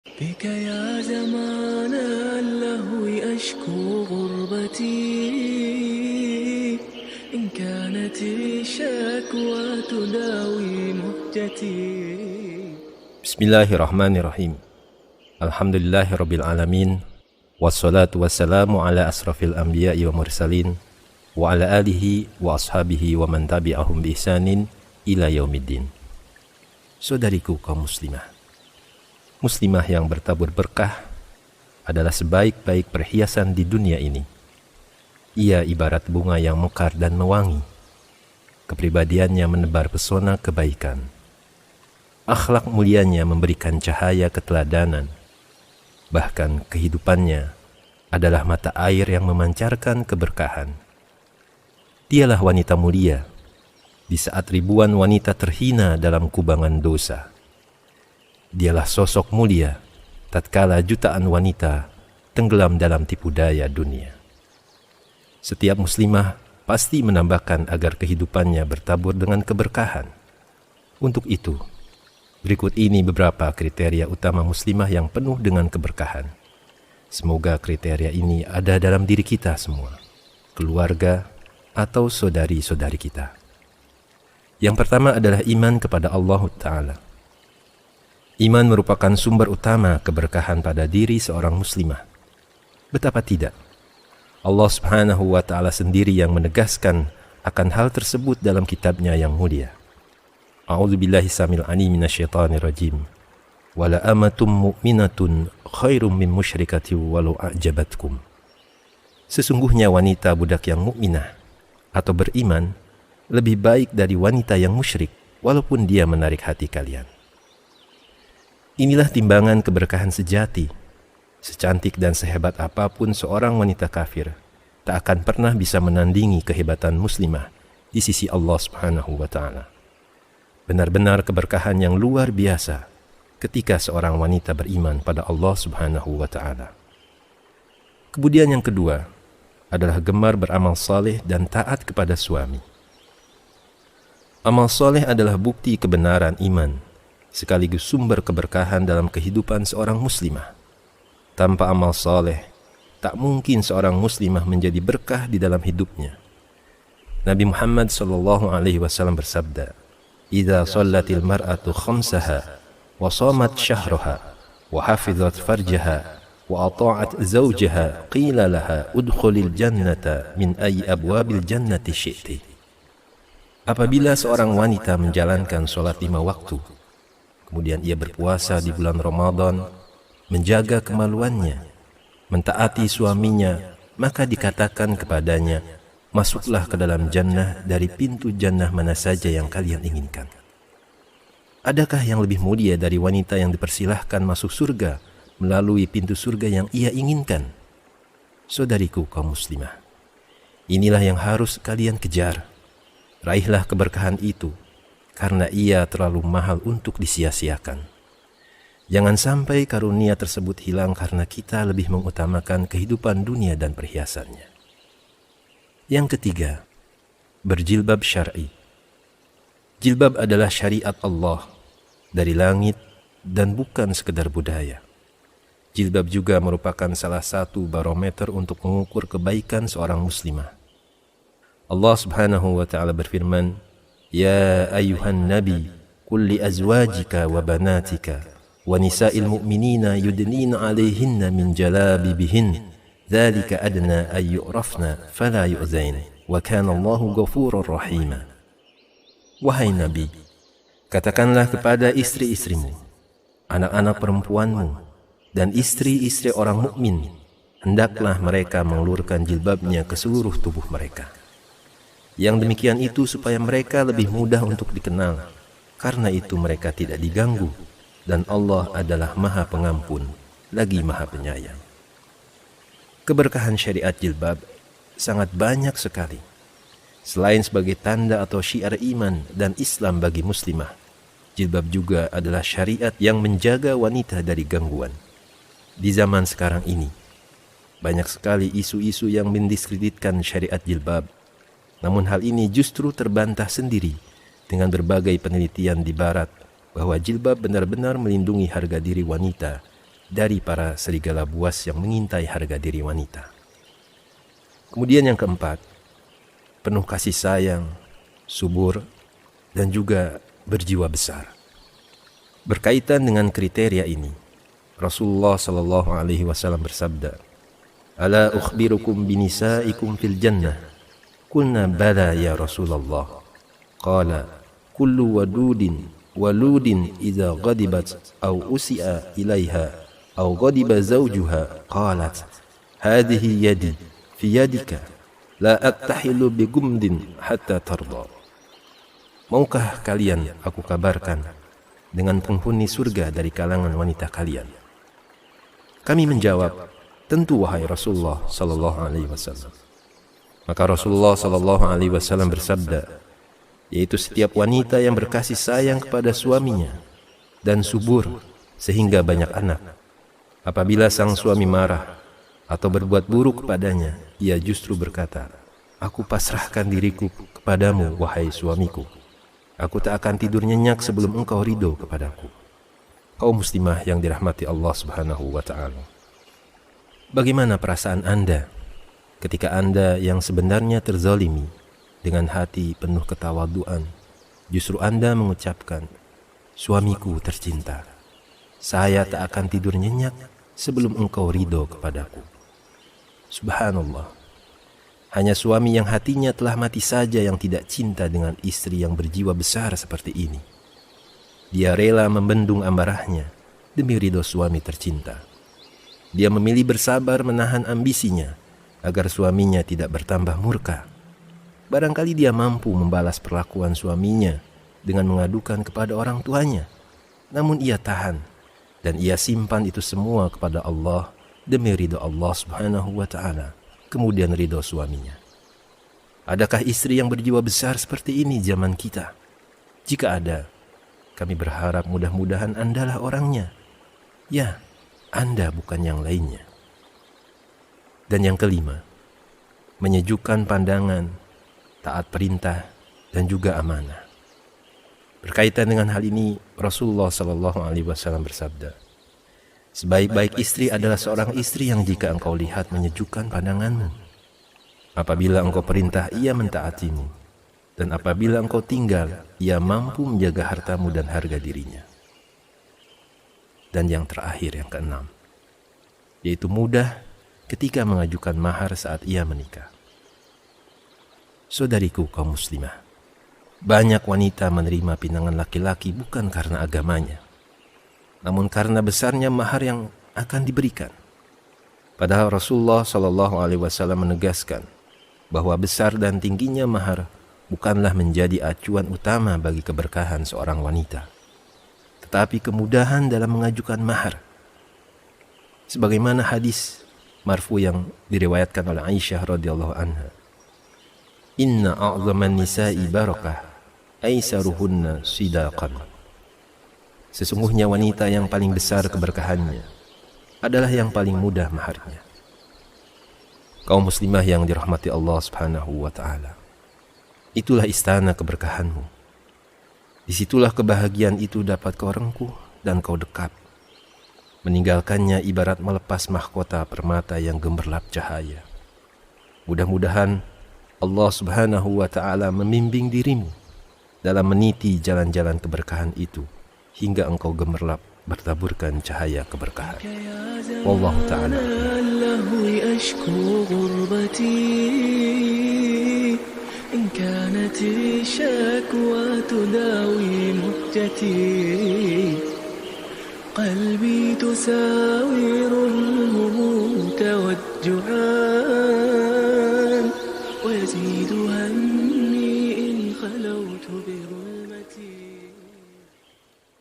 بك يا زمان اللهو أشكو غربتي إن كانت الشكوى تداوي مهجتي. Bismillahirrahmanirrahim. Alhamdulillahirabbil alamin. Wassalatu wassalamu ala asrafil anbiya'i wa mursalin wa ala alihi wa ashabihi wa man tabi'ahum bi ihsanin ila yaumiddin. Saudariku kaum muslimah yang bertabur berkah adalah sebaik-baik perhiasan di dunia ini. Ia ibarat bunga yang mekar dan mewangi. Kepribadiannya menebar pesona kebaikan. Akhlak mulianya memberikan cahaya keteladanan. Bahkan kehidupannya adalah mata air yang memancarkan keberkahan. Dialah wanita mulia di saat ribuan wanita terhina dalam kubangan dosa. Dialah sosok mulia tatkala jutaan wanita tenggelam dalam tipu daya dunia. Setiap muslimah pasti menambahkan agar kehidupannya bertabur dengan keberkahan. Untuk itu, berikut ini beberapa kriteria utama muslimah yang penuh dengan keberkahan. Semoga kriteria ini ada dalam diri kita semua, keluarga, atau saudari-saudari kita. Yang pertama adalah iman kepada Allah Ta'ala. Iman merupakan sumber utama keberkahan pada diri seorang muslimah. Betapa tidak? Allah Subhanahu wa Ta'ala sendiri yang menegaskan akan hal tersebut dalam kitabnya yang mulia. A'udzubillahi samil alim minasyaitonir rajim. Wala amatum mu'minatun khairum min musyrikati walau a'jabatkum. Sesungguhnya wanita budak yang mukminah atau beriman lebih baik dari wanita yang musyrik walaupun dia menarik hati kalian. Inilah timbangan keberkahan sejati. Secantik dan sehebat apapun seorang wanita kafir, tak akan pernah bisa menandingi kehebatan muslimah di sisi Allah Subhanahu wa Ta'ala. Benar-benar keberkahan yang luar biasa ketika seorang wanita beriman pada Allah Subhanahu wa Ta'ala. Kemudian yang kedua adalah gemar beramal saleh dan taat kepada suami. Amal saleh adalah bukti kebenaran iman, sekaligus sumber keberkahan dalam kehidupan seorang muslimah. Tanpa amal saleh, tak mungkin seorang muslimah menjadi berkah di dalam hidupnya. Nabi Muhammad SAW bersabda, "Idza shallatil mar'atu khamsaha wa shamat syahraha wa hafizat farjaha wa ata'at zawjaha qila laha udkhulil jannata min ayyi abwabil jannati syi'ti." Apabila seorang wanita menjalankan sholat 5 waktu, kemudian ia berpuasa di bulan Ramadan, menjaga kemaluannya, mentaati suaminya, maka dikatakan kepadanya, masuklah ke dalam jannah dari pintu jannah mana saja yang kalian inginkan. Adakah yang lebih mulia dari wanita yang dipersilahkan masuk surga melalui pintu surga yang ia inginkan? Saudariku kaum muslimah, inilah yang harus kalian kejar. Raihlah keberkahan itu, karena ia terlalu mahal untuk disia-siakan. Jangan sampai karunia tersebut hilang karena kita lebih mengutamakan kehidupan dunia dan perhiasannya. Yang ketiga, berjilbab syar'i. Jilbab adalah syariat Allah dari langit dan bukan sekedar budaya. Jilbab juga merupakan salah satu barometer untuk mengukur kebaikan seorang muslimah. Allah Subhanahu wa Ta'ala berfirman, "Ya ayyuhan nabi, qul li azwajika wa banatika wa nisa'il mu'minina yudnina 'alayhinna min jalabibihin, dzalika adna ay yu'rafna fala yu'zain, wa kana Allahu ghafurur rahima." Wahai Nabi, katakanlah kepada istri-istrimu, anak-anak perempuanmu, dan istri-istri orang mukmin, hendaklah mereka mengulurkan jilbabnya ke seluruh tubuh mereka. Yang demikian itu supaya mereka lebih mudah untuk dikenal, karena itu mereka tidak diganggu, dan Allah adalah Maha Pengampun, lagi Maha Penyayang. Keberkahan syariat jilbab sangat banyak sekali. Selain sebagai tanda atau syiar iman dan Islam bagi muslimah, jilbab juga adalah syariat yang menjaga wanita dari gangguan. Di zaman sekarang ini, banyak sekali isu-isu yang mendiskreditkan syariat jilbab. Namun hal ini justru terbantah sendiri dengan berbagai penelitian di barat bahwa jilbab benar-benar melindungi harga diri wanita dari para serigala buas yang mengintai harga diri wanita. Kemudian yang keempat, penuh kasih sayang, subur, dan juga berjiwa besar. Berkaitan dengan kriteria ini, Rasulullah sallallahu alaihi wasallam bersabda, "Ala ukhbirukum binisaikum fil jannah?" Qulna bala ya Rasulullah. Qala kullu waludin idza ghadibat aw usi'a ilaiha aw ghadiba zawjuha qalat hadhihi yadi fi yadika la attahilu bi gumdin hatta tarda. Maukah kalian aku kabarkan dengan penghuni surga dari kalangan wanita kalian? Kami menjawab, tentu wahai Rasulullah sallallahu alaihi wasallam. Maka Rasulullah sallallahu alaihi wasallam bersabda, yaitu setiap wanita yang berkasih sayang kepada suaminya dan subur sehingga banyak anak. Apabila sang suami marah atau berbuat buruk kepadanya, ia justru berkata, "Aku pasrahkan diriku kepadamu, wahai suamiku. Aku tak akan tidur nyenyak sebelum engkau ridho kepadaku." Kaum muslimah yang dirahmati Allah Subhanahu wa ta'ala, bagaimana perasaan Anda ketika Anda yang sebenarnya terzalimi dengan hati penuh ketawaduan, justru Anda mengucapkan, "Suamiku tercinta, saya tak akan tidur nyenyak sebelum engkau ridho kepadaku." Subhanallah, hanya suami yang hatinya telah mati saja yang tidak cinta dengan istri yang berjiwa besar seperti ini. Dia rela membendung amarahnya demi ridho suami tercinta. Dia memilih bersabar menahan ambisinya agar suaminya tidak bertambah murka. Barangkali dia mampu membalas perlakuan suaminya dengan mengadukan kepada orang tuanya. Namun ia tahan dan ia simpan itu semua kepada Allah demi ridho Allah Subhanahu wa ta'ala, kemudian ridho suaminya. Adakah istri yang berjiwa besar seperti ini zaman kita? Jika ada, kami berharap mudah-mudahan Andalah orangnya. Ya, Anda bukan yang lainnya. Dan yang kelima, menyejukkan pandangan, taat perintah, dan juga amanah. Berkaitan dengan hal ini, Rasulullah sallallahu alaihi wasallam bersabda, "Sebaik-baik istri adalah seorang istri yang jika engkau lihat menyejukkan pandanganmu. Apabila engkau perintah, ia mentaatimu. Dan apabila engkau tinggal, ia mampu menjaga hartamu dan harga dirinya." Dan yang terakhir, yang keenam, yaitu mudah ketika mengajukan mahar saat ia menikah. Saudariku kaum muslimah, banyak wanita menerima pinangan laki-laki bukan karena agamanya, namun karena besarnya mahar yang akan diberikan. Padahal Rasulullah sallallahu alaihi wasallam menegaskan bahwa besar dan tingginya mahar bukanlah menjadi acuan utama bagi keberkahan seorang wanita, tetapi kemudahan dalam mengajukan mahar. Sebagaimana hadis marfu yang diriwayatkan oleh Aisyah radhiyallahu anha, "Inna a'zaman nisa'i barakah aisaruhunna sidaqan." Sesungguhnya wanita yang paling besar keberkahannya adalah yang paling mudah maharnya. Kaum muslimah yang dirahmati Allah Subhanahu wa ta'ala, itulah istana keberkahanmu. Disitulah kebahagiaan itu dapat kau rengkuh dan kau dekap. Meninggalkannya ibarat melepas mahkota permata yang gemerlap cahaya. Mudah-mudahan Allah Subhanahu wa ta'ala membimbing dirimu dalam meniti jalan-jalan keberkahan itu hingga engkau gemerlap bertaburkan cahaya keberkahan. Wallahu ta'ala. إن كانت الشكوى تداوي مهجتي قلبي تساور الهموم توجعا